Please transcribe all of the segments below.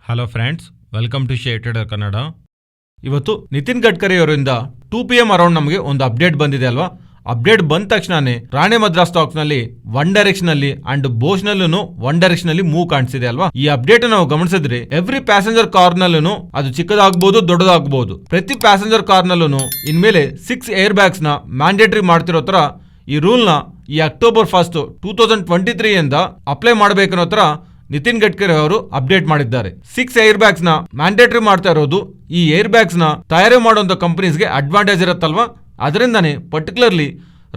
Hello friends, welcome to share trader Kannada. ಇವತ್ತು ನಿತಿನ್ ಗಡ್ಕರಿ ಅವರಿಂದ 2 PM around ನಮಗೆ ಒಂದು ಅಪ್ಡೇಟ್ ಬಂದಿದೆ ಅಲ್ವಾ. ಅಪ್ಡೇಟ್ ಬಂದ ತಕ್ಷಣನೇ ರಾಣೆ ಮದ್ರಾಸ್ ಸ್ಟಾಕ್ಸ್ ನಲ್ಲಿ ಒನ್ ಡೈರೆಕ್ಷನ್ ಅಲ್ಲಿ ಅಂಡ್ ಬೋಶ್ ನಲ್ಲೂ ಒನ್ ಡೈರೆಕ್ಷನ್ ಅಲ್ಲಿ ಮೂವ್ ಕಾಣಿಸಿದೆ ಅಲ್ವಾ. ಈ ಅಪ್ಡೇಟ್ ನಾವು ಗಮನಿಸಿದ್ರೆ ಎವ್ರಿ ಪ್ಯಾಸೆಂಜರ್ ಕಾರ್ ನಲ್ಲೂ ಅದು ಚಿಕ್ಕದಾಗಬಹುದು ದೊಡ್ಡದಾಗಬಹುದು, ಪ್ರತಿ ಪ್ಯಾಸೆಂಜರ್ ಕಾರ್ ನಲ್ಲೂ ಇನ್ಮೇಲೆ 6 ಏರ್ ಬ್ಯಾಗ್ಸ್ ನ ಮ್ಯಾಂಡೇಟರಿ ಮಾಡ್ತಿರೋ ತರ ಈ ರೂಲ್ ನ ಈ ಅಕ್ಟೋಬರ್ 1, 2023 ಇಂದ ಅಪ್ಲೈ ಮಾಡಬೇಕನ್ನೋ ತರ ನಿತಿನ್ ಗಡ್ಕರಿ ಅವರು ಅಪ್ಡೇಟ್ ಮಾಡಿದ್ದಾರೆ. 6 ಏರ್ ಬ್ಯಾಗ್ಸ್ ನ ಮ್ಯಾಂಡೇಟರಿ ಮಾಡ್ತಾ ಇರೋದು ಈ ಏರ್ ಬ್ಯಾಗ್ಸ್ ನ ತಯಾರಿ ಮಾಡುವಂತ ಕಂಪನೀಸ್ಗೆ ಅಡ್ವಾಂಟೇಜ್ ಇರುತ್ತಲ್ವಾ. ಅದರಿಂದಾನೆ ಪರ್ಟಿಕ್ಯುಲರ್ಲಿ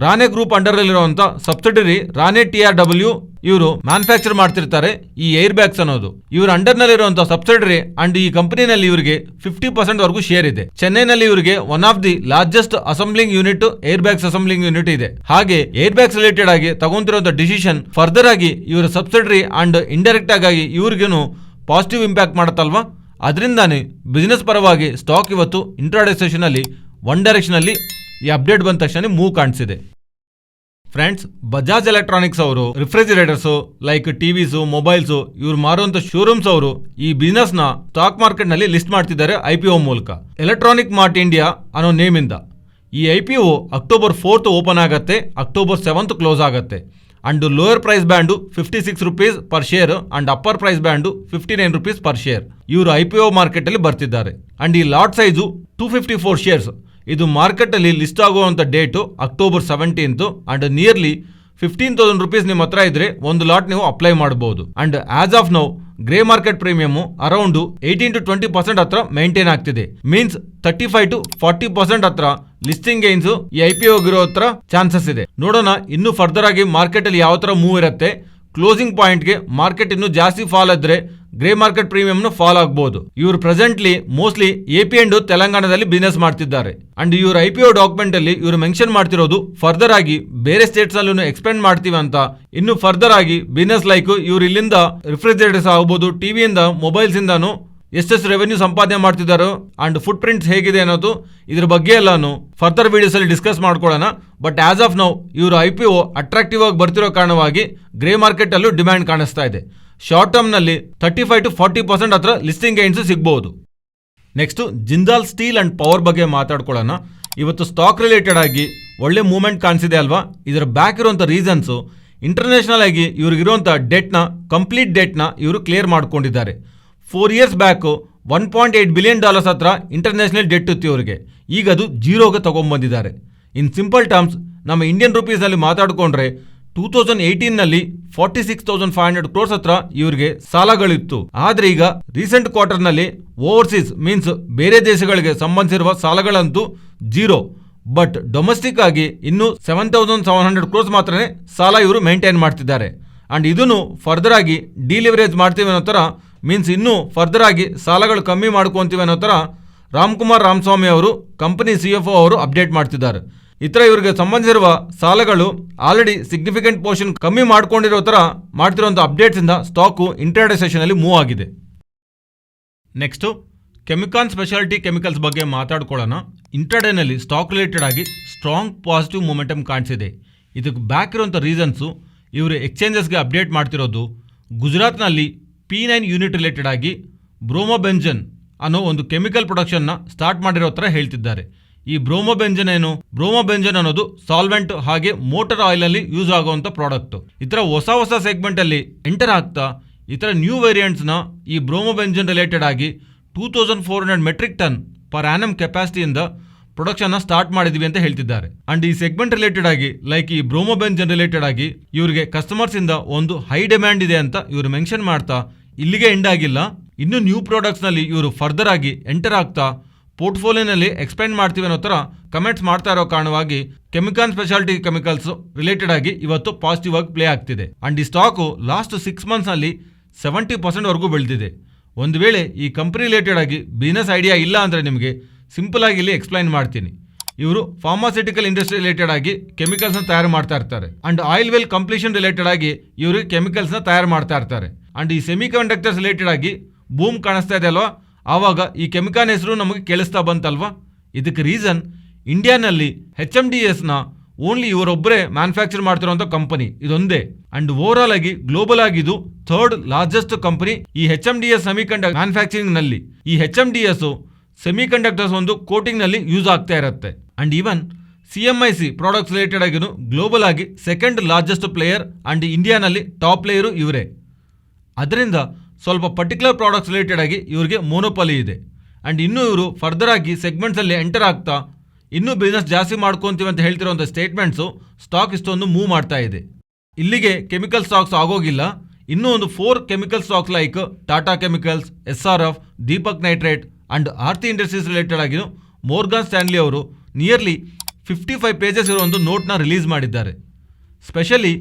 ರಾಣೆ ಗ್ರೂಪ್ ಅಂಡರ್ ಇರುವಂತ ಸಬ್ಸಿಡರಿ ರಾಣೆ TRW ಇವರು ಮ್ಯಾನುಫ್ಯಾಕ್ಚರ್ ಮಾಡ್ತಿರ್ತಾರೆ ಈ ಏರ್ ಬ್ಯಾಗ್ಸ್ ಅನ್ನೋದು. ಇವ್ರ ಅಂಡರ್ ನಲ್ಲಿ ಇರುವಂತಹ ಸಬ್ಸಿಡರಿ ಅಂಡ್ ಈ ಕಂಪನಿನಲ್ಲಿ ಇವರಿಗೆ 50% ವರೆಗೂ ಶೇರ್ ಇದೆ. ಚೆನ್ನೈನಲ್ಲಿ ಇವರಿಗೆ one of the largest assembling unit air bags assembling unit ಇದೆ. ಹಾಗೆ ಏರ್ ಬ್ಯಾಗ್ಸ್ ರಿಲೇಟೆಡ್ ಆಗಿ ತಗೊಂತಿರುವಂತಹ ಡಿಸಿಷನ್ ಫರ್ದರ್ ಆಗಿ ಇವರ ಸಬ್ಸಿಡರಿ ಅಂಡ್ ಇಂಡೈರೆಕ್ಟ್ ಆಗಿ ಇವ್ರಿಗೇನು ಪಾಸಿಟಿವ್ ಇಂಪ್ಯಾಕ್ಟ್ ಮಾಡುತ್ತಲ್ವಾ. ಅದರಿಂದಾನೆ ಬಿಸಿನೆಸ್ ಪರವಾಗಿ ಸ್ಟಾಕ್ ಇವತ್ತು ಇಂಟ್ರಾಡೇ ಸೆಷನ್ ಅಲ್ಲಿ ಒನ್ ಡೈರೆಕ್ಷನ್ ಅಲ್ಲಿ ಈ ಅಪ್ಡೇಟ್ ಬಂದ ತಕ್ಷಣ ಮೂವ್ ಕಾಣಿಸಿದೆ. ಫ್ರೆಂಡ್ಸ್, ಬಜಾಜ್ ಎಲೆಕ್ಟ್ರಾನಿಕ್ಸ್ ಅವರು ರಿಫ್ರಿಜಿರೇಟರ್ಸ್ ಲೈಕ್ ಟಿವಿಸ್ ಮೊಬೈಲ್ಸ್ ಇವ್ರು ಮಾರುವಂತ ಶೋರೂಮ್ಸ್ ಅವರು ಈ ಬಿಸಿನೆಸ್ ನ ಸ್ಟಾಕ್ ಮಾರ್ಕೆಟ್ ನಲ್ಲಿ ಲಿಸ್ಟ್ ಮಾಡ್ತಿದ್ದಾರೆ IPO ಮೂಲಕ. ಎಲೆಕ್ಟ್ರಾನಿಕ್ ಮಾರ್ಟ್ ಇಂಡಿಯಾ ಅನ್ನೋ ನೇಮ್ ಇಂದ ಈ IPO ಅಕ್ಟೋಬರ್ 4 ಓಪನ್ ಆಗತ್ತೆ, ಅಕ್ಟೋಬರ್ 7 ಕ್ಲೋಸ್ ಆಗತ್ತೆ. And lower price band 56 rupees per share and upper price band 59 rupees per share. ಇವರು IPO ಮಾರ್ಕೆಟ್ ಅಲ್ಲಿ ಬರ್ತಿದ್ದಾರೆ. ಅಂಡ್ ಈ ಲಾಟ್ ಸೈಜು 254 ಶೇರ್ಸ್. ಇದು ಮಾರ್ಕೆಟ್ ಅಲ್ಲಿ ಲಿಸ್ಟ್ ಆಗುವಂತ date October 17 and nearly 15,000 rupees ನಿಮ್ಮ ಹತ್ರ ಇದ್ರೆ ಒಂದು ಲಾಟ್ ನೀವು ಅಪ್ಲೈ ಮಾಡಬಹುದು. And as of now grey market premium around 18 to 20% ಹತ್ರ ಮೇಂಟೈನ್ ಆಗ್ತಿದೆ. ಮೀನ್ಸ್ 35 to 40% ಹತ್ರ ಲಿಸ್ಟಿಂಗ್ ಗೈನ್ಸ್ ಈ IPO ಇರೋ ಹತ್ರ ಚಾನ್ಸಸ್ ಇದೆ. ನೋಡೋಣ ಇನ್ನು ಫರ್ದರ್ ಆಗಿ ಮಾರ್ಕೆಟ್ ಅಲ್ಲಿ ಯಾವ ತರ ಮೂವ್ ಇರುತ್ತೆ. ಕ್ಲೋಸಿಂಗ್ ಪಾಯಿಂಟ್ಗೆ ಮಾರ್ಕೆಟ್ ಇನ್ನು ಜಾಸ್ತಿ ಫಾಲ್ ಆದ್ರೆ ಗ್ರೇ ಮಾರ್ಕೆಟ್ ಪ್ರೀಮಿಯಂ ಫಾಲ್ ಆಗಬಹುದು. ಇವರು ಪ್ರೆಸೆಂಟ್ಲಿ ಮೋಸ್ಟ್ಲಿ AP ಅಂಡ್ ತೆಲಂಗಾಣದಲ್ಲಿ ಬಿಸಿನೆಸ್ ಮಾಡ್ತಿದ್ದಾರೆ. ಅಂಡ್ ಇವ್ರ IPO ಡಾಕ್ಯುಮೆಂಟ್ ಅಲ್ಲಿ ಇವರು ಮೆನ್ಷನ್ ಮಾಡ್ತಿರೋದು ಫರ್ದರ್ ಆಗಿ ಬೇರೆ ಸ್ಟೇಟ್ಸ್ ಅಲ್ಲೂ ಎಕ್ಸ್ಪೆಂಡ್ ಮಾಡ್ತೀವಿ ಅಂತ. ಇನ್ನು ಫರ್ದರ್ ಆಗಿ ಬಿಸಿನೆಸ್ ಲೈಕ್ ಇವ್ರು ಇಲ್ಲಿಂದ ರಿಫ್ರಿಜರೇಟರ್ಸ್ ಆಗಬಹುದು, ಟಿವಿಯಿಂದ ಮೊಬೈಲ್ಸ್ ಇಂದಾನು ಎಷ್ಟೆಷ್ಟು ರೆವೆನ್ಯೂ ಸಂಪಾದನೆ ಮಾಡ್ತಿದ್ದಾರೋ ಅಂಡ್ ಫುಟ್ ಪ್ರಿಂಟ್ಸ್ ಹೇಗಿದೆ ಅನ್ನೋದು ಇದ್ರ ಬಗ್ಗೆ ಎಲ್ಲಾನು ಫರ್ದರ್ ವಿಡಿಯೋಸ್ ಅಲ್ಲಿ ಡಿಸ್ಕಸ್ ಮಾಡ್ಕೊಳ್ಳೋಣ. ಬಟ್ ಆಸ್ ಆಫ್ ನೌ ಇವರು IPO ಅಟ್ರಾಕ್ಟಿವ್ ಆಗಿ ಬರ್ತಿರೋ ಕಾರಣವಾಗಿ ಗ್ರೇ ಮಾರ್ಕೆಟ್ ಅಲ್ಲೂ ಡಿಮ್ಯಾಂಡ್ ಕಾಣಿಸ್ತಾ ಇದೆ. ಶಾರ್ಟ್ ಟರ್ಮ್ ನಲ್ಲಿ 35 to 40% ಹತ್ರ ಲಿಸ್ಟಿಂಗ್ ಗೈನ್ಸ್ ಸಿಗಬಹುದು. Next Jindal steel and power ಬಗ್ಗೆ ಮಾತಾಡ್ಕೊಳ್ಳೋಣ. ಇವತ್ತು ಸ್ಟಾಕ್ ರಿಲೇಟೆಡ್ ಆಗಿ ಒಳ್ಳೆ ಮೂವ್ಮೆಂಟ್ ಕಾಣಿಸಿದೆ ಅಲ್ವಾ. ಇದರ ಬ್ಯಾಕ್ ಇರುವಂತ ರೀಸನ್ಸ್ ಇಂಟರ್ನ್ಯಾಷನಲ್ ಆಗಿ ಇವ್ರಿಗಿರುವಂತ ಡೆಟ್ನ ಕಂಪ್ಲೀಟ್ ಡೆಟ್ನ ಇವರು ಕ್ಲಿಯರ್ ಮಾಡ್ಕೊಂಡಿದ್ದಾರೆ. 4 years ಬ್ಯಾಕ್ $1.8 billion ಹತ್ರ ಇಂಟರ್ನ್ಯಾಷನಲ್ ಡೆಟ್ ಇತ್ತು ಇವರಿಗೆ. ಈಗ ಅದು ಜೀರೋಗೆ ತಗೊಂಡ್ಬಂದಿದ್ದಾರೆ. ಇನ್ ಸಿಂಪಲ್ ಟರ್ಮ್ಸ್ ನಮ್ಮ ಇಂಡಿಯನ್ ರುಪೀಸ್ ನಲ್ಲಿ ಮಾತಾಡ್ಕೊಂಡ್ರೆ 2018 ನಲ್ಲಿ 46,500 crores ಹತ್ರ ಇವರಿಗೆ ಸಾಲಗಳಿತ್ತು. ಆದ್ರೆ ಈಗ ರೀಸೆಂಟ್ ಕ್ವಾರ್ಟರ್ ನಲ್ಲಿ ಓವರ್ಸೀಸ್ ಮೀನ್ಸ್ ಬೇರೆ ದೇಶಗಳಿಗೆ ಸಂಬಂಧಿಸಿರುವ ಸಾಲಗಳಂತೂ ಜೀರೋ. ಬಟ್ ಡೊಮೆಸ್ಟಿಕ್ ಆಗಿ ಇನ್ನು 7,700 crores ಮಾತ್ರನೇ ಸಾಲ ಇವರು ಮೇಂಟೈನ್ ಮಾಡ್ತಿದ್ದಾರೆ. ಅಂಡ್ ಇದನ್ನು ಫರ್ದರ್ ಆಗಿ ಡಿಲಿವರೇಜ್ ಮಾಡ್ತೀವಿ ಅನ್ನೋ ತರ ಮೀನ್ಸ್ ಇನ್ನೂ ಫರ್ದರ್ ಆಗಿ ಸಾಲಗಳು ಕಮ್ಮಿ ಮಾಡ್ಕೊಂತೀವಿ ಅನ್ನೋ ತರ ರಾಮ್ಕುಮಾರ್ ರಾಮಸ್ವಾಮಿ ಅವರು ಕಂಪನಿ CFO ಅವರು ಅಪ್ಡೇಟ್ ಮಾಡ್ತಿದ್ದಾರೆ. ಇತರ ಇವರಿಗೆ ಸಂಬಂಧಿಸಿರುವ ಸಾಲಗಳು ಆಲ್ರೆಡಿ ಸಿಗ್ನಿಫಿಕೆಂಟ್ ಪೋರ್ಷನ್ ಕಮ್ಮಿ ಮಾಡ್ಕೊಂಡಿರೋ ತರ ಮಾಡ್ತಿರುವಂಥ ಅಪ್ಡೇಟ್ಸ್ ಇಂದ ಸ್ಟಾಕು ಇಂಟ್ರಾಡೇ ಸೆಷನ್ ಅಲ್ಲಿ ಮೂವ್ ಆಗಿದೆ. ನೆಕ್ಸ್ಟ್ ಕೆಮಿಕಾನ್ ಸ್ಪೆಷಾಲಿಟಿ ಕೆಮಿಕಲ್ಸ್ ಬಗ್ಗೆ ಮಾತಾಡ್ಕೊಳ್ಳೋಣ. ಇಂಟ್ರಾಡೇನಲ್ಲಿ ಸ್ಟಾಕ್ ರಿಲೇಟೆಡ್ ಆಗಿ ಸ್ಟ್ರಾಂಗ್ ಪಾಸಿಟಿವ್ ಮೊಮೆಂಟಮ್ ಕಾಣಿಸಿದೆ. ಇದಕ್ಕೆ ಬ್ಯಾಕ್ ಇರುವಂಥ ರೀಸನ್ಸು ಇವರು ಎಕ್ಸ್ಚೇಂಜಸ್ಗೆ ಅಪ್ಡೇಟ್ ಮಾಡ್ತಿರೋದು ಗುಜರಾತ್ನಲ್ಲಿ P9 ಯೂನಿಟ್ ರಿಲೇಟೆಡ್ ಆಗಿ ಬ್ರೋಮೋಬೆಂಜನ್ ಅನ್ನೋ ಒಂದು ಕೆಮಿಕಲ್ ಪ್ರೊಡಕ್ಷನ್ನ ಸ್ಟಾರ್ಟ್ ಮಾಡಿರೋ ಥರ ಹೇಳ್ತಿದ್ದಾರೆ. ಈ ಬ್ರೋಮೋಬೆಂಜನ್ ಏನು? ಬ್ರೋಮೋಬೆಂಜನ್ ಅನ್ನೋದು ಸಾಲ್ವೆಂಟ್ ಹಾಗೆ ಮೋಟರ್ ಆಯಿಲ್ ಅಲ್ಲಿ ಯೂಸ್ ಆಗುವಂಥ ಪ್ರಾಡಕ್ಟ್. ಈ ಥರ ಹೊಸ ಸೆಗ್ಮೆಂಟ್ ಅಲ್ಲಿ ಎಂಟರ್ ಆಗ್ತಾ ಈ ಥರ ನ್ಯೂ ವೇರಿಯಂಟ್ಸ್ನ ಈ ಬ್ರೋಮೋಬೆಂಜನ್ ರಿಲೇಟೆಡ್ ಆಗಿ 2,400 ಮೆಟ್ರಿಕ್ ಟನ್ ಪರ್ ಆ್ಯನಮ್ ಕೆಪಾಸಿಟಿಯಿಂದ ಪ್ರೊಡಕ್ಷನ್ನ ಸ್ಟಾರ್ಟ್ ಮಾಡಿದ್ವಿ ಅಂತ ಹೇಳ್ತಿದ್ದಾರೆ. ಅಂಡ್ ಈ ಸೆಗ್ಮೆಂಟ್ ರಿಲೇಟೆಡ್ ಆಗಿ ಲೈಕ್ ಈ ಬ್ರೋಮೋಬೆಂಜನ್ ರಿಲೇಟೆಡ್ ಆಗಿ ಇವರಿಗೆ ಕಸ್ಟಮರ್ಸ್ ಇಂದ ಒಂದು ಹೈ ಡಿಮ್ಯಾಂಡ್ ಇದೆ ಅಂತ ಇವರು ಮೆನ್ಷನ್ ಮಾಡ್ತಾ ಇಲ್ಲಿಗೆ ಎಂಡ್ ಆಗಿಲ್ಲ. ಇನ್ನು ನ್ಯೂ ಪ್ರಾಡಕ್ಟ್ಸ್ ನಲ್ಲಿ ಇವರು ಫರ್ದರ್ ಆಗಿ ಎಂಟರ್ ಆಗ್ತಾ ಪೋರ್ಟ್ಫೋಲಿಯೋನಲ್ಲಿ ಎಕ್ಸ್ಪೆಂಡ್ ಮಾಡ್ತೀವಿ ಅನ್ನೋ ತರ ಕಮೆಂಟ್ಸ್ ಮಾಡ್ತಾ ಇರೋ ಕಾರಣವಾಗಿ ಕೆಮಿಕಾನ್ ಸ್ಪೆಷಾಲಿಟಿ ಕೆಮಿಕಲ್ಸ್ ರಿಲೇಟೆಡ್ ಆಗಿ ಇವತ್ತು ಪಾಸಿಟಿವ್ ಆಗಿ ಪ್ಲೇ ಆಗ್ತಿದೆ. ಅಂಡ್ ಈ ಸ್ಟಾಕು ಲಾಸ್ಟ್ 6 months ನಲ್ಲಿ 70% ವರೆಗೂ ಬೆಳೆದಿದೆ. ಒಂದು ವೇಳೆ ಈ ಕಂಪನಿ ರಿಲೇಟೆಡ್ ಆಗಿ ಬಿಸಿನೆಸ್ ಐಡಿಯಾ ಇಲ್ಲ ಅಂದ್ರೆ ನಿಮಗೆ ಸಿಂಪಲ್ ಆಗಿ ಇಲ್ಲಿ ಎಕ್ಸ್ಪ್ಲೈನ್ ಮಾಡ್ತೀನಿ. ಇವರು ಫಾರ್ಮಾಸ್ಯೂಟಿಕಲ್ ಇಂಡಸ್ಟ್ರಿ ರಿಲೇಟೆಡ್ ಆಗಿ ಕೆಮಿಕಲ್ಸ್ ನ ತಯಾರು ಮಾಡ್ತಾ ಇರ್ತಾರೆ. And oil well completion related ಆಗಿ ಇವರು ಕೆಮಿಕಲ್ಸ್ ನ ತಯಾರು ಮಾಡ್ತಾ ಇರ್ತಾರೆ. ಅಂಡ್ ಈ ಸೆಮಿ ಕಂಡಕ್ಟರ್ಸ್ ರಿಲೇಟೆಡ್ ಆಗಿ ಬೂಮ್ ಕಾಣಿಸ್ತಾ ಇದೆ ಅಲ್ವಾ, ಆವಾಗ ಈ ಕೆಮಿಕಾನ್ ಹೆಸರು ನಮಗೆ ಕೇಳಿಸ್ತಾ ಬಂತಲ್ವಾ. ಇದಕ್ಕೆ ರೀಸನ್ ಇಂಡಿಯಾನಲ್ಲಿ HMDS ನ ಓನ್ಲಿ ಇವರೊಬ್ಬರೇ ಮ್ಯಾನುಫ್ಯಾಕ್ಚರ್ ಮಾಡ್ತಿರೋಂಥ ಕಂಪನಿ ಇದೊಂದೇ. ಅಂಡ್ ಓವರ್ ಆಲ್ ಆಗಿ ಗ್ಲೋಬಲ್ ಆಗಿ ಇದು ಥರ್ಡ್ ಲಾರ್ಜೆಸ್ಟ್ ಕಂಪನಿ ಈ HMDS ಸೆಮಿಕಂಡಕ್ಟರ್ ಮ್ಯಾನುಫ್ಯಾಕ್ಚರಿಂಗ್ ನಲ್ಲಿ. ಈ HMDS ಸೆಮಿಕಂಡಕ್ಟರ್ಸ್ ಒಂದು ಕೋಟಿಂಗ್ ನಲ್ಲಿ ಯೂಸ್ ಆಗ್ತಾ ಇರುತ್ತೆ. And even CMIC products related ಆಗಿನೂ ಗ್ಲೋಬಲ್ ಆಗಿ ಸೆಕೆಂಡ್ ಲಾರ್ಜೆಸ್ಟ್ ಪ್ಲೇಯರ್ ಅಂಡ್ ಇಂಡಿಯಾನಲ್ಲಿ ಟಾಪ್ ಪ್ಲೇಯರು ಇವರೇ. ಅದರಿಂದ ಸ್ವಲ್ಪ ಪರ್ಟಿಕ್ಯುಲರ್ ಪ್ರಾಡಕ್ಟ್ಸ್ ರಿಲೇಟೆಡ್ ಆಗಿ ಇವರಿಗೆ ಮೋನೋಪಲಿ ಇದೆ. ಅಂಡ್ ಇನ್ನೂ ಇವರು ಫರ್ದರ್ ಆಗಿ ಸೆಗ್ಮೆಂಟ್ಸ್ ಅಲ್ಲಿ ಎಂಟರ್ ಆಗ್ತಾ ಇನ್ನೂ ಬಿಸ್ನೆಸ್ ಜಾಸ್ತಿ ಮಾಡ್ಕೊಂತೀವಿ ಅಂತ ಹೇಳ್ತಿರೋಂಥ ಸ್ಟೇಟ್ಮೆಂಟ್ಸು ಸ್ಟಾಕ್ ಇಷ್ಟೊಂದು ಮೂವ್ ಮಾಡ್ತಾ ಇದೆ. ಇಲ್ಲಿಗೆ ಕೆಮಿಕಲ್ ಸ್ಟಾಕ್ಸ್ ಆಗೋಗಿಲ್ಲ. ಇನ್ನೂ ಒಂದು 4 chemical stocks like Tata chemicals, SRF, Deepak nitrate and Aarti industries related ಆಗಿನೂ ಮೋರ್ಗಾನ್ ಸ್ಟ್ಯಾನ್ಲಿ ಅವರು ನಿಯರ್ಲಿ 55 ಪೇಜಸ್ ಇರೋ ಒಂದು ನೋಟ್ನ ರಿಲೀಸ್ ಮಾಡಿದ್ದಾರೆ. ಸ್ಪೆಷಲಿ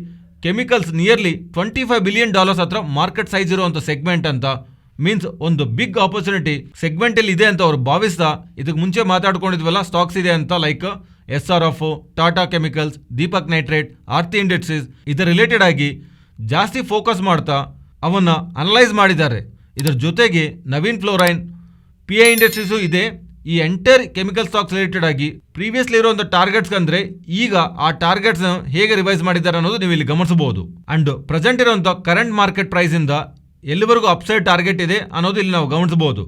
ಕೆಮಿಕಲ್ಸ್ ನಿಯರ್ಲಿ $25 ಬಿಲಿಯನ್ ಹತ್ರ ಮಾರ್ಕೆಟ್ ಸೈಜ್ ಇರುವಂಥ ಸೆಗ್ಮೆಂಟ್ ಅಂತ, ಮೀನ್ಸ್ ಒಂದು ಬಿಗ್ ಆಪರ್ಚುನಿಟಿ ಸೆಗ್ಮೆಂಟಲ್ಲಿ ಇದೆ ಅಂತ ಅವ್ರು ಭಾವಿಸ್ತಾ ಇದಕ್ಕೆ ಮುಂಚೆ ಮಾತಾಡ್ಕೊಂಡಿದ್ವಲ್ಲ ಸ್ಟಾಕ್ಸ್ ಇದೆ ಅಂತ like SRF, Tata chemicals, Deepak nitrite, Aarti industries ಇದರ ರಿಲೇಟೆಡ್ ಆಗಿ ಜಾಸ್ತಿ ಫೋಕಸ್ ಮಾಡ್ತಾ ಅವನ್ನ ಅನಲೈಸ್ ಮಾಡಿದ್ದಾರೆ. ಇದರ ಜೊತೆಗೆ ನವೀನ್ ಫ್ಲೋರೈನ್, PI ಇಂಡಸ್ಟ್ರೀಸು ಇದೆ. ಈ ಎಂಟೈರ್ ಕೆಮಿಕಲ್ ಸ್ಟಾಕ್ಸ್ ರಿಲೇಟೆಡ್ ಆಗಿ ಪ್ರೀವಿಯಸ್ಲಿ ಇರುವಂಥ ಟಾರ್ಗೆಟ್ಸ್ ಅಂದ್ರೆ ಈಗ ಆ ಟಾರ್ಗೆಟ್ಸ್ ಹೇಗೆ ರಿವೈಸ್ ಮಾಡಿದ್ದಾರೆ ಅನ್ನೋದು ನೀವು ಇಲ್ಲಿ ಗಮನಿಸಬಹುದು. ಅಂಡ್ ಪ್ರೆಸೆಂಟ್ ಇರುವಂಥ ಕರೆಂಟ್ ಮಾರ್ಕೆಟ್ ಪ್ರೈಸ್ ಇಂದ ಎಲ್ಲಿವರೆಗೂ ಅಪ್ಸೈಡ್ ಟಾರ್ಗೆಟ್ ಇದೆ ಅನ್ನೋದು ಇಲ್ಲಿ ನಾವು ಗಮನಿಸಬಹುದು.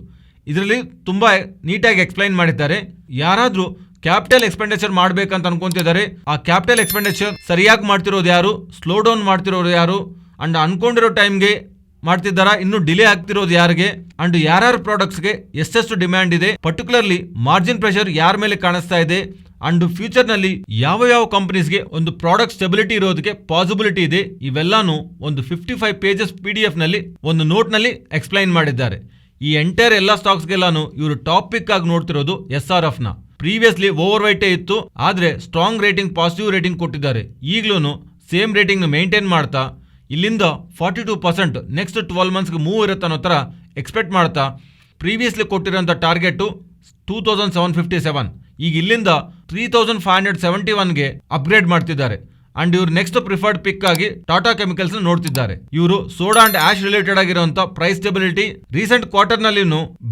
ಇದರಲ್ಲಿ ತುಂಬಾ ನೀಟಾಗಿ ಎಕ್ಸ್ಪ್ಲೈನ್ ಮಾಡಿದ್ದಾರೆ. ಯಾರಾದರೂ ಕ್ಯಾಪಿಟಲ್ ಎಕ್ಸ್ಪೆಂಡಿಚರ್ ಮಾಡಬೇಕಂತ ಅನ್ಕೊಂತಿದ್ದಾರೆ, ಆ ಕ್ಯಾಪಿಟಲ್ ಎಕ್ಸ್ಪೆಂಡಿಚರ್ ಸರಿಯಾಗಿ ಮಾಡ್ತಿರೋದು ಯಾರು, ಸ್ಲೋ ಡೌನ್ ಮಾಡ್ತಿರೋರು ಯಾರು, ಅಂಡ್ ಅನ್ಕೊಂಡಿರೋ ಟೈಮ್ಗೆ ಮಾಡ್ತಿದ್ದಾರಾ, ಇನ್ನು ಡಿಲೇ ಆಗ್ತಿರೋದು ಯಾರಿಗೆ, ಅಂಡ್ ಯಾರ್ಯಾರ ಪ್ರಾಡಕ್ಟ್ಸ್ಗೆ ಎಷ್ಟೆಷ್ಟು ಡಿಮ್ಯಾಂಡ್ ಇದೆ, ಪರ್ಟಿಕ್ಯುಲರ್ಲಿ ಮಾರ್ಜಿನ್ ಪ್ರೆಷರ್ ಯಾರ ಮೇಲೆ ಕಾಣಿಸ್ತಾ ಇದೆ, ಅಂಡ್ ಫ್ಯೂಚರ್ನಲ್ಲಿ ಯಾವ ಕಂಪನೀಸ್ಗೆ ಒಂದು ಪ್ರಾಡಕ್ಟ್ ಸ್ಟೆಬಿಲಿಟಿ ಇರೋದಕ್ಕೆ ಪಾಸಿಬಿಲಿಟಿ ಇದೆ, ಇವೆಲ್ಲಾನು ಒಂದು 55 ಪೇಜಸ್ PDF ನಲ್ಲಿ ಒಂದು ನೋಟ್ ನಲ್ಲಿ ಎಕ್ಸ್ಪ್ಲೈನ್ ಮಾಡಿದ್ದಾರೆ. ಈ ಎಂಟೈರ್ ಎಲ್ಲ ಸ್ಟಾಕ್ಸ್ಗೆಲ್ಲಾನು ಇವರು ಟಾಪ್ ಪಿಕ್ ಆಗಿ ನೋಡ್ತಿರೋದು SRF ನ. ಪ್ರೀವಿಯಸ್ಲಿ ಓವರ್ ವೈಟೇ ಇತ್ತು, ಆದ್ರೆ ಸ್ಟ್ರಾಂಗ್ ರೇಟಿಂಗ್, ಪಾಸಿಟಿವ್ ರೇಟಿಂಗ್ ಕೊಟ್ಟಿದ್ದಾರೆ. ಈಗಲೂ ಸೇಮ್ ರೇಟಿಂಗ್ ಮೇಂಟೈನ್ ಮಾಡ್ತಾ ಇಲ್ಲಿಂದ 42% ನೆಕ್ಸ್ಟ್ 12 ಮಂತ್ಸ್ಗೆ ಮೂವ್ ಇರುತ್ತೆ ಅನ್ನೋ ಥರ ಎಕ್ಸ್ಪೆಕ್ಟ್ ಮಾಡ್ತಾ ಪ್ರೀವಿಯಸ್ಲಿ ಕೊಟ್ಟಿರೋಂಥ ಟಾರ್ಗೆಟು 2757, ಈಗ ಇಲ್ಲಿಂದ 3571ಗೆ ಅಪ್ಗ್ರೇಡ್ ಮಾಡ್ತಿದ್ದಾರೆ. ಅಂಡ್ ಇವರು ನೆಕ್ಸ್ಟ್ ಪ್ರಿಫರ್ಡ್ ಪಿಕ್ ಆಗಿ ಟಾಟಾ ಕೆಮಿಕಲ್ಸ್ ನೋಡ್ತಿದ್ದಾರೆ. ಇವರು ಸೋಡಾ ಅಂಡ್ ಆಶ್ ರಿಲೇಟೆಡ್ ಆಗಿರುವಂತ ಪ್ರೈಸ್ ಸ್ಟೆಬಿಲಿಟಿ ರೀಸೆಂಟ್ ಕ್ವಾರ್ಟರ್ ನಲ್ಲಿ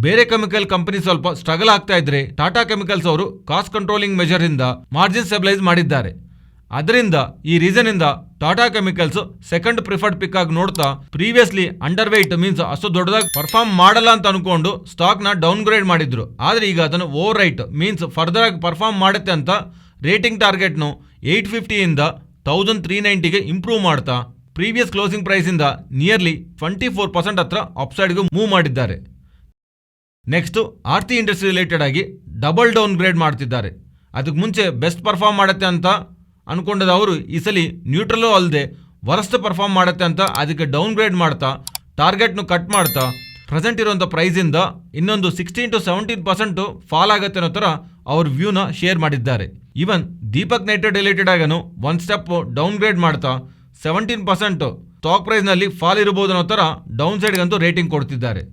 ಬೇರೆ ಕೆಮಿಕಲ್ ಕಂಪನಿ ಸ್ವಲ್ಪ ಸ್ಟ್ರಗಲ್ ಆಗ್ತಾ ಇದ್ರೆ ಟಾಟಾ ಕೆಮಿಕಲ್ಸ್ ಅವರು ಕಾಸ್ಟ್ ಕಂಟ್ರೋಲಿಂಗ್ ಮೆಜರ್ ಇಂದ ಮಾರ್ಜಿನ್ ಸ್ಟೆಬಿಲೈಸ್ ಮಾಡಿದ್ದಾರೆ. ಅದರಿಂದ ಈ ರೀಸನ್ ಇಂದ ಟಾಟಾ ಕೆಮಿಕಲ್ಸ್ ಸೆಕೆಂಡ್ ಪ್ರಿಫರ್ಡ್ ಪಿಕ್ ಆಗಿ ನೋಡ್ತಾ ಪ್ರೀವಿಯಸ್ಲಿ ಅಂಡರ್ ವೆಯ್ಟ್ ಮೀನ್ಸ್ ಅಷ್ಟು ದೊಡ್ಡದಾಗಿ ಪರ್ಫಾರ್ಮ್ ಮಾಡಲ್ಲ ಅಂತ ಅನ್ಕೊಂಡು ಸ್ಟಾಕ್ ನ ಡೌನ್ ಗ್ರೇಡ್ ಮಾಡಿದ್ರು. ಆದ್ರೆ ಈಗ ಅದನ್ನು ಓವರ್ ರೈಟ್ ಮೀನ್ಸ್ ಫರ್ದರ್ ಆಗಿ ಪರ್ಫಾರ್ಮ್ ಮಾಡುತ್ತೆ ಅಂತ ರೇಟಿಂಗ್ ಟಾರ್ಗೆಟ್ ನು 850 ಇಂದ 1390ಗೆ ಇಂಪ್ರೂವ್ ಮಾಡ್ತಾ ಪ್ರೀವಿಯಸ್ ಕ್ಲೋಸಿಂಗ್ ಪ್ರೈಸ್ ಇಂದ ನಿಯರ್ಲಿ 24% ಹತ್ರ ಅಪ್ಸೈಡ್ಗೆ ಮೂವ್ ಮಾಡಿದ್ದಾರೆ. ನೆಕ್ಸ್ಟ್ ಆರ್ತಿ ಇಂಡಸ್ಟ್ರಿ ರಿಲೇಟೆಡ್ ಆಗಿ ಡಬಲ್ ಡೌನ್ ಗ್ರೇಡ್ ಮಾಡ್ತಿದ್ದಾರೆ. ಅದಕ್ಕೆ ಮುಂಚೆ ಬೆಸ್ಟ್ ಪರ್ಫಾರ್ಮ್ ಮಾಡುತ್ತೆ ಅಂತ ಅನ್ಕೊಂಡದ ಅವರು ಈ ಸಲ ನ್ಯೂಟ್ರಲ್ಲೂ ಅಲ್ಲದೆ ವರ್ಸ್ಟ್ ಪರ್ಫಾರ್ಮ್ ಮಾಡುತ್ತೆ ಅಂತ ಅದಕ್ಕೆ ಡೌನ್ ಗ್ರೇಡ್ ಮಾಡ್ತಾ ಟಾರ್ಗೆಟ್ನು ಕಟ್ ಮಾಡ್ತಾ ಪ್ರೆಸೆಂಟ್ ಇರುವಂಥ ಪ್ರೈಸಿಂದ ಇನ್ನೊಂದು 16 to 17% ಫಾಲ್ ಆಗುತ್ತೆ ಅನ್ನೋ ಥರ ಅವ್ರ ವ್ಯೂನ ಶೇರ್ ಮಾಡಿದ್ದಾರೆ. ಈವನ್ ದೀಪಕ್ ನೈಟ್ರೇಟ್ ರಿಲೇಟೆಡ್ ಆಗನು ಒಂದು ಸ್ಟೆಪ್ ಡೌನ್ ಗ್ರೇಡ್ ಮಾಡ್ತಾ 17% ಸ್ಟಾಕ್ ಪ್ರೈಸ್ನಲ್ಲಿ ಫಾಲ್ ಇರಬಹುದು ಅನ್ನೋ ಥರ ಡೌನ್ ಸೈಡ್ಗಂತೂ ರೇಟಿಂಗ್ ಕೊಡ್ತಿದ್ದಾರೆ.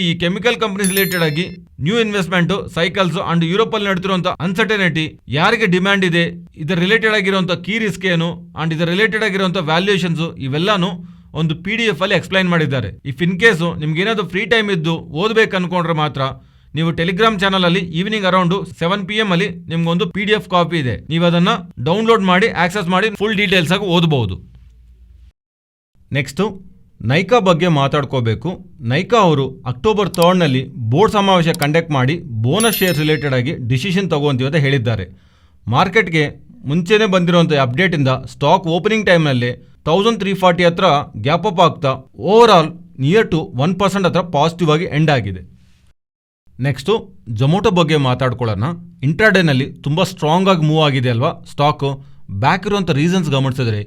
ಈ ಕೆಮಿಕಲ್ ಕಂಪನೀಸ್ ರಿಲೇಟೆಡ್ ಆಗಿ new investment cycles and Europe ಅಲ್ಲಿ ನಡೆದಿರುವಂತಹ ಅನ್ಸರ್ಟನಿಟಿ, ಯಾರಿಗೆ ಡಿಮ್ಯಾಂಡ್ ಇದೆ, ಇದರ ರಿಲೇಟೆಡ್ ಆಗಿರುವಂತಹ ಕೀ ರಿಸ್ಕ್ ಏನು ಅಂಡ್ ಇದರ ರಿಲೇಟೆಡ್ ಆಗಿರುವಂತಹ ವ್ಯಾಲ್ಯೂಯೇಷನ್ಸ್ ಇವೆಲ್ಲಾನು ಒಂದು PDF ಅಲ್ಲಿ ಎಕ್ಸ್ಪ್ಲೈನ್ ಮಾಡಿದ್ದಾರೆ. ಇಫ್ ಇನ್ ಕೇಸು ನಿಮ್ಗೆ ಏನಾದ್ರು ಫ್ರೀ ಟೈಮ್ ಇದ್ದು ಓದ್ಬೇಕು ಅನ್ಕೊಂಡ್ರೆ ಮಾತ್ರ ನೀವು ಟೆಲಿಗ್ರಾಮ್ ಚಾನಲ್ ಅಲ್ಲಿ ಈವ್ನಿಂಗ್ ಅರೌಂಡ್ 7 PM ಅಲ್ಲಿ ನಿಮ್ಗೊಂದು PDF ಕಾಪಿ ಇದೆ, ನೀವು ಅದನ್ನ ಡೌನ್ಲೋಡ್ ಮಾಡಿ ಆಕ್ಸೆಸ್ ಮಾಡಿ ಫುಲ್ ಡೀಟೇಲ್ಸ್ ಆಗಿ ಓದಬಹುದು. ನೆಕ್ಸ್ಟ್ ನೈಕಾ ಬಗ್ಗೆ ಮಾತಾಡ್ಕೋಬೇಕು. ನೈಕಾ ಅವರು ಅಕ್ಟೋಬರ್ 3ನಲ್ಲಿ ಬೋರ್ಡ್ ಸಮಾವೇಶ ಕಂಡಕ್ಟ್ ಮಾಡಿ ಬೋನಸ್ ಶೇರ್ ರಿಲೇಟೆಡ್ ಆಗಿ ಡಿಸಿಷನ್ ತಗೊಂತೀವಿ ಅಂತ ಹೇಳಿದ್ದಾರೆ. ಮಾರ್ಕೆಟ್ಗೆ ಮುಂಚೆನೇ ಬಂದಿರುವಂಥ ಅಪ್ಡೇಟಿಂದ ಸ್ಟಾಕ್ ಓಪನಿಂಗ್ ಟೈಮ್ನಲ್ಲಿ 1340 ಹತ್ರ ಗ್ಯಾಪ್ ಅಪ್ ಆಗ್ತಾ ಓವರ್ ಆಲ್ ನಿಯರ್ ಟು 1% ಹತ್ರ ಪಾಸಿಟಿವ್ ಆಗಿ ಎಂಡ್ ಆಗಿದೆ. ನೆಕ್ಸ್ಟು ಜೊಮೊಟೊ ಬಗ್ಗೆ ಮಾತಾಡ್ಕೊಳ್ಳೋಣ. ಇಂಟ್ರಾಡೇನಲ್ಲಿ ತುಂಬ ಸ್ಟ್ರಾಂಗ್ ಆಗಿ ಮೂವ್ ಆಗಿದೆ ಅಲ್ವಾ ಸ್ಟಾಕು. ಬ್ಯಾಕ್ ಇರುವಂಥ ರೀಸನ್ಸ್ ಗಮನಿಸಿದ್ರೆ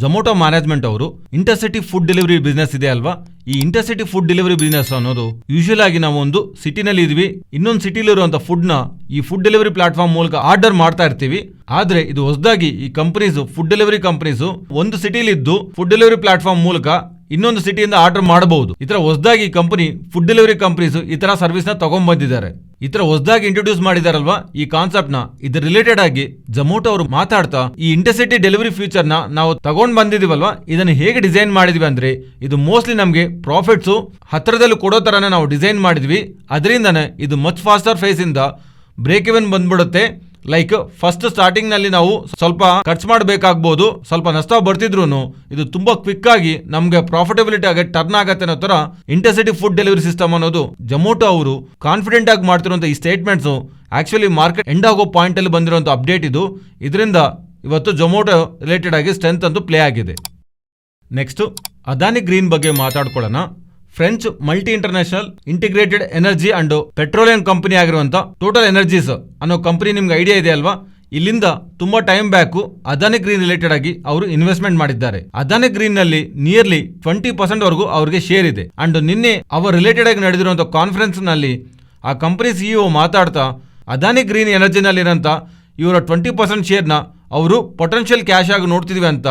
ಜೊಮೊಟೊ ಮ್ಯಾನೇಜ್ಮೆಂಟ್ ಅವರು ಇಂಟರ್ಸಿಟಿ ಫುಡ್ ಡೆಲಿವರಿ ಬಿಸ್ನೆಸ್ ಇದೆ ಅಲ್ವಾ, ಈ ಇಂಟರ್ಸಿಟಿ ಫುಡ್ ಡೆಲಿವರಿ ಬಿಸ್ನೆಸ್ ಅನ್ನೋದು ಯೂಶುವಲ್ ಆಗಿ ನಾವು ಒಂದು ಸಿಟಿನಲ್ಲಿ ಇದೀವಿ, ಇನ್ನೊಂದು ಸಿಟಿಲಿರುವಂಥ ಫುಡ್ನ ಈ ಫುಡ್ ಡೆಲಿವರಿ ಪ್ಲಾಟ್ಫಾರ್ಮ್ ಮೂಲಕ ಆರ್ಡರ್ ಮಾಡ್ತಾ ಇರ್ತೀವಿ. ಆದ್ರೆ ಇದು ಹೊಸದಾಗಿ ಈ ಕಂಪನೀಸ್ ಫುಡ್ ಡೆಲಿವರಿ ಕಂಪನೀಸ್ ಒಂದು ಸಿಟಿಲಿದ್ದು ಫುಡ್ ಡೆಲಿವರಿ ಪ್ಲಾಟ್ಫಾರ್ಮ್ ಮೂಲಕ ಇನ್ನೊಂದು ಸಿಟಿಯಿಂದ ಆರ್ಡರ್ ಮಾಡಬಹುದು. ಈ ತರ ಹೊಸದಾಗಿ ಕಂಪನಿ ಫುಡ್ ಡೆಲಿವರಿ ಕಂಪನೀಸ್ ಈ ತರ ಸರ್ವಿಸ್ ನ ತಗೊಂಡ್ಬಂದಿದ್ದಾರೆ. ಈ ತರ ಹೊಸದಾಗಿ ಇಂಟ್ರೊಡ್ಯೂಸ್ ಮಾಡಿದಾರಲ್ವಾ ಈ ಕಾನ್ಸೆಪ್ಟ್ ನ, ಇದ್ರ ರಿಲೇಟೆಡ್ ಆಗಿ ಜೊಮೊಟೊ ಅವರು ಮಾತಾಡ್ತಾ ಈ ಇಂಟರ್ಸಿಟಿ ಡೆಲಿವರಿ ಫ್ಯೂಚರ್ ನ ನಾವು ತಗೊಂಡ್ ಬಂದಿದೀವಲ್ವಾ, ಇದನ್ನು ಹೇಗೆ ಡಿಸೈನ್ ಮಾಡಿದ್ವಿ ಅಂದ್ರೆ ಇದು ಮೋಸ್ಟ್ಲಿ ನಮಗೆ ಪ್ರಾಫಿಟ್ಸ್ ಹತ್ತಿರದಲ್ಲಿ ಕೊಡೋ ತರನೇ ನಾವು ಡಿಸೈನ್ ಮಾಡಿದ್ವಿ. ಅದರಿಂದನೇ ಇದು ಮಚ್ ಫಾಸ್ಟರ್ ಫೇಸ್ ಇಂದ ಬ್ರೇಕ್ ಇವನ್ ಬಂದ್ಬಿಡುತ್ತೆ ಲೈಕ್ ಫಸ್ಟ್ ಸ್ಟಾರ್ಟಿಂಗ್ ನಲ್ಲಿ ನಾವು ಸ್ವಲ್ಪ ಖರ್ಚು ಮಾಡಬೇಕಾಗಬಹುದು, ಸ್ವಲ್ಪ ನಷ್ಟ ಬರ್ತಿದ್ರು ಇದು ತುಂಬಾ ಕ್ವಿಕ್ ಆಗಿ ನಮ್ಗೆ ಪ್ರಾಫಿಟಬಿಲಿಟಿ ಆಗಿ ಟರ್ನ್ ಆಗತ್ತೆ ಅನ್ನೋ ತರ ಇಂಟರ್ಸಿಟಿ ಫುಡ್ ಡೆಲಿವರಿ ಸಿಸ್ಟಮ್ ಅನ್ನೋದು ಜೊಮೊಟೊ ಅವರು ಕಾನ್ಫಿಡೆಂಟ್ ಆಗಿ ಮಾಡ್ತಿರುವಂತ ಈ ಸ್ಟೇಟ್ಮೆಂಟ್ಸ್ ಆಕ್ಚುಲಿ ಮಾರ್ಕೆಟ್ ಎಂಡ್ ಆಗೋ ಪಾಯಿಂಟ್ ಅಲ್ಲಿ ಬಂದಿರುವಂತ ಅಪ್ಡೇಟ್ ಇದು. ಇದರಿಂದ ಇವತ್ತು ಜೊಮೊಟೊ ರಿಲೇಟೆಡ್ ಆಗಿ ಸ್ಟ್ರೆಂತ್ ಅಂತೂ ಪ್ಲೇ ಆಗಿದೆ. ನೆಕ್ಸ್ಟ್ ಅದಾನಿ ಗ್ರೀನ್ ಬಗ್ಗೆ ಮಾತಾಡ್ಕೊಳ್ಳೋಣ. French multi international integrated energy and petroleum company ಆಗಿರುವಂತ ಟೋಟಲ್ ಎನರ್ಜೀಸ್ ಅನ್ನೋ ಕಂಪನಿ ನಿಮ್ಗೆ ಐಡಿಯಾ ಇದೆ ಅಲ್ವಾ? ಇಲ್ಲಿಂದ ತುಂಬಾ time back Adani green related ಆಗಿ ಅವರು ಇನ್ವೆಸ್ಟ್ಮೆಂಟ್ ಮಾಡಿದ್ದಾರೆ. ಅದಾನಿ ಗ್ರೀನ್ ನಲ್ಲಿ ನಿಯರ್ಲಿ 20% ವರೆಗೂ ಅವರಿಗೆ ಶೇರ್ ಇದೆ. ಅಂಡ್ ನಿನ್ನೆ ಅವರ ರಿಲೇಟೆಡ್ ಆಗಿ ನಡೆದಿರುವಂತಹ ಕಾನ್ಫರೆನ್ಸ್ ನಲ್ಲಿ ಆ ಕಂಪನಿ ಸಿಇಒ ಮಾತಾಡ್ತಾ ಅದಾನಿ ಗ್ರೀನ್ ಎನರ್ಜಿನಲ್ಲಿರೋಂಥ ಇವರ 20% ಶೇರ್ನ ಅವರು ಪೊಟೆನ್ಷಿಯಲ್ ಕ್ಯಾಶ್ ಆಗಿ ನೋಡ್ತಿದ್ವಿ ಅಂತ,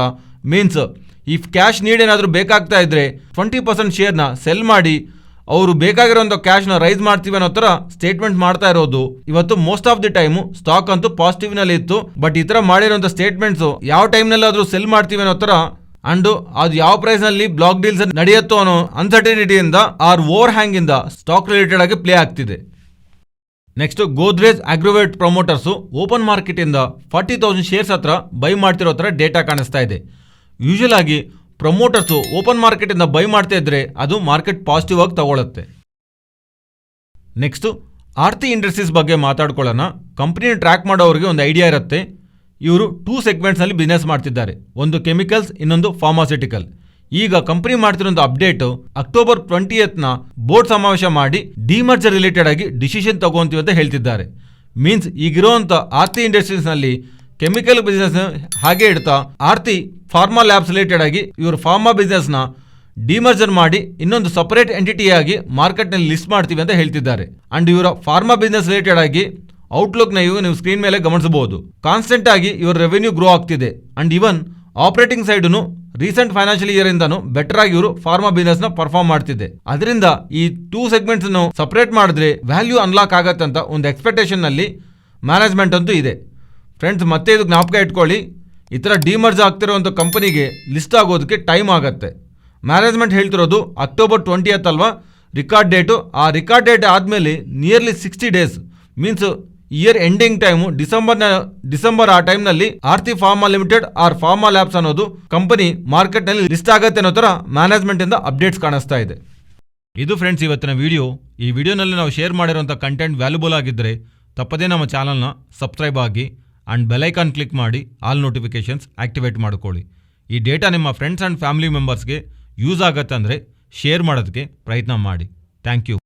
ಮೀನ್ಸ್ ಈ ಕ್ಯಾಶ್ ನೀಡ್ ಏನಾದರೂ ಬೇಕಾಗ್ತಾ ಇದ್ರೆ 20% ಶೇರ್ನ ಸೆಲ್ ಮಾಡಿ ಅವರು ಬೇಕಾಗಿರೋಂಥ ಕ್ಯಾಶ್ನ ರೈಸ್ ಮಾಡ್ತೀವಿ ಅನ್ನೋ ಥರ ಸ್ಟೇಟ್ಮೆಂಟ್ ಮಾಡ್ತಾ ಇರೋದು. ಇವತ್ತು most of the time stock ಅಂತೂ ಪಾಸಿಟಿವ್ ನಲ್ಲಿ ಇತ್ತು. ಬಟ್ ಈ ಥರ ಮಾಡಿರೋಂಥ ಸ್ಟೇಟ್ಮೆಂಟ್ಸು ಯಾವ ಟೈಮ್ನಲ್ಲಾದರೂ ಸೆಲ್ ಮಾಡ್ತೀವಿ ಅನ್ನೋ ಥರ ಅಂಡ್ ಅದು ಯಾವ ಪ್ರೈಸ್ ನಲ್ಲಿ ಬ್ಲಾಕ್ ಡೀಲ್ಸ್ ನಡೆಯುತ್ತೋ ಅನ್ನೋ ಅನ್ಸರ್ಟನಿಟಿಯಿಂದ ಆರ್ ಓವರ್ ಹ್ಯಾಂಗ್ ಇಂದ ಸ್ಟಾಕ್ ರಿಲೇಟೆಡ್ ಆಗಿ ಪ್ಲೇ ಆಗ್ತಿದೆ. Next Godrej agrovet promoters open market ಇಂದ 40,000 ಶೇರ್ಸ್ ಹತ್ರ ಬೈ ಮಾಡ್ತಿರೋ ಥರ ಡೇಟಾ ಕಾಣಿಸ್ತಾ ಇದೆ. ಯೂಶುವಲ್ ಆಗಿ ಪ್ರಮೋಟರ್ಸು ಓಪನ್ ಮಾರ್ಕೆಟ್ ಇಂದ ಬೈ ಮಾಡ್ತಾ ಇದ್ರೆ ಅದು ಮಾರ್ಕೆಟ್ ಪಾಸಿಟಿವ್ ಆಗಿ ತಗೊಳುತ್ತೆ. ನೆಕ್ಸ್ಟ್ ಆರ್ತಿ ಇಂಡಸ್ಟ್ರೀಸ್ ಬಗ್ಗೆ ಮಾತಾಡ್ಕೊಳ್ಳೋಣ. ಕಂಪ್ನಿನ ಟ್ರ್ಯಾಕ್ ಮಾಡೋರಿಗೆ ಒಂದು ಐಡಿಯಾ ಇರುತ್ತೆ. ಇವರು 2 ಸೆಗ್ಮೆಂಟ್ಸ್ನಲ್ಲಿ ಬಿಸ್ನೆಸ್ ಮಾಡ್ತಿದ್ದಾರೆ, ಒಂದು ಕೆಮಿಕಲ್ಸ್, ಇನ್ನೊಂದು ಫಾರ್ಮಾಸ್ಯೂಟಿಕಲ್. ಈಗ ಕಂಪನಿ ಮಾಡ್ತಿರೋಂಥ ಅಪ್ಡೇಟ್ ಅಕ್ಟೋಬರ್ 20ನ ಬೋರ್ಡ್ ಸಮಾವೇಶ ಮಾಡಿ ಡಿಮರ್ಜರ್ ರಿಲೇಟೆಡ್ ಆಗಿ ಡಿಸಿಷನ್ ತಗೊಂತೀವಿ ಅಂತ ಹೇಳ್ತಿದ್ದಾರೆ. ಮೀನ್ಸ್ ಈಗಿರುವಂಥ ಆರ್ತಿ ಇಂಡಸ್ಟ್ರೀಸ್ ನಲ್ಲಿ ಕೆಮಿಕಲ್ ಬಿಸ್ನೆಸ್ ಹಾಗೆ ಇಡ್ತಾ ಆರ್ತಿ ಫಾರ್ಮಾ ಲ್ಯಾಬ್ಸ್ ರಿಲೇಟೆಡ್ ಆಗಿ ಇವರು ಫಾರ್ಮಾ ಬಿಸ್ನೆಸ್ ನ ಡಿಮರ್ಜರ್ ಮಾಡಿ ಇನ್ನೊಂದು ಸಪರೇಟ್ ಎಂಟಿಟಿ ಆಗಿ ಮಾರ್ಕೆಟ್ ನಲ್ಲಿ ಲಿಸ್ಟ್ ಮಾಡ್ತೀವಿ ಅಂತ ಹೇಳ್ತಿದ್ದಾರೆ. ಅಂಡ್ ಇವರ ಫಾರ್ಮಾ ಬಿಸ್ನೆಸ್ ರಿಲೇಟೆಡ್ ಆಗಿ ಔಟ್ಲುಕ್ ನ ನೀವು ಸ್ಕ್ರೀನ್ ಮೇಲೆ ಗಮನಿಸಬಹುದು. ಕಾನ್ಸ್ಟೆಂಟ್ ಆಗಿ ಇವರ ರೆವೆನ್ಯೂ ಗ್ರೋ ಆಗ್ತಿದೆ. ಅಂಡ್ ಇವನ್ ಆಪರೇಟಿಂಗ್ ಸೈಡ್ನು ರೀಸೆಂಟ್ ಫೈನಾನ್ಷಿಯಲ್ ಇಯರ್ ಇಂದಾನು ಬೆಟರ್ ಆಗಿ ಇವರು ಫಾರ್ಮಾ ಬಿಸ್ನೆಸ್ ನ ಪರ್ಫಾರ್ಮ್ ಮಾಡ್ತಿದೆ. ಅದರಿಂದ ಈ 2 ಸೆಗ್ಮೆಂಟ್ಸ್ ಸಪರೇಟ್ ಮಾಡಿದ್ರೆ ವ್ಯಾಲ್ಯೂ ಅನ್ಲಾಕ್ ಆಗತ್ತೆ ಅಂತ ಒಂದು ಎಕ್ಸ್ಪೆಕ್ಟೇಷನ್ ನಲ್ಲಿ ಮ್ಯಾನೇಜ್ಮೆಂಟ್ ಅಂತೂ ಇದೆ. ಫ್ರೆಂಡ್ಸ್, ಮತ್ತೆ ಇದು ಜ್ಞಾಪಕ ಇಟ್ಕೊಳ್ಳಿ, ಈ ಥರ ಡಿಮರ್ಜ್ ಆಗ್ತಿರೋಂಥ ಕಂಪನಿಗೆ ಲಿಸ್ಟ್ ಆಗೋದಕ್ಕೆ ಟೈಮ್ ಆಗುತ್ತೆ. ಮ್ಯಾನೇಜ್ಮೆಂಟ್ ಹೇಳ್ತಿರೋದು ಅಕ್ಟೋಬರ್ 20 ಅಲ್ವಾ ರಿಕಾರ್ಡ್ ಡೇಟು. ಆ ರಿಕಾರ್ಡ್ ಡೇಟ್ ಆದಮೇಲೆ nearly 60 days means year ending time December ಆ ಟೈಮ್ನಲ್ಲಿ Aarti pharma limited R pharma labs ಅನ್ನೋದು ಕಂಪನಿ ಮಾರ್ಕೆಟ್ನಲ್ಲಿ ಲಿಸ್ಟ್ ಆಗುತ್ತೆ ಅನ್ನೋ ಥರ ಮ್ಯಾನೇಜ್ಮೆಂಟಿಂದ ಅಪ್ಡೇಟ್ಸ್ ಕಾಣಿಸ್ತಾ ಇದೆ. ಇದು ಫ್ರೆಂಡ್ಸ್ ಇವತ್ತಿನ ವಿಡಿಯೋ. ಈ ವಿಡಿಯೋನಲ್ಲಿ ನಾವು ಶೇರ್ ಮಾಡಿರೋಂಥ ಕಂಟೆಂಟ್ ವ್ಯಾಲ್ಯೂಬಲ್ ಆಗಿದ್ದರೆ ತಪ್ಪದೇ ನಮ್ಮ ಚಾನಲ್ನ ಸಬ್ಸ್ಕ್ರೈಬ್ ಆಗಿ ಆ್ಯಂಡ್ ಬೆಲೈಕಾನ್ ಕ್ಲಿಕ್ ಮಾಡಿ ಆಲ್ ನೋಟಿಫಿಕೇಷನ್ಸ್ ಆ್ಯಕ್ಟಿವೇಟ್ ಮಾಡ್ಕೊಳ್ಳಿ. ಈ ಡೇಟಾ ನಿಮ್ಮ ಫ್ರೆಂಡ್ಸ್ ಆ್ಯಂಡ್ ಫ್ಯಾಮಿಲಿ ಮೆಂಬರ್ಸ್ಗೆ ಯೂಸ್ ಆಗತ್ತೆ ಅಂದರೆ ಶೇರ್ ಮಾಡೋದಕ್ಕೆ ಪ್ರಯತ್ನ ಮಾಡಿ. Thank you.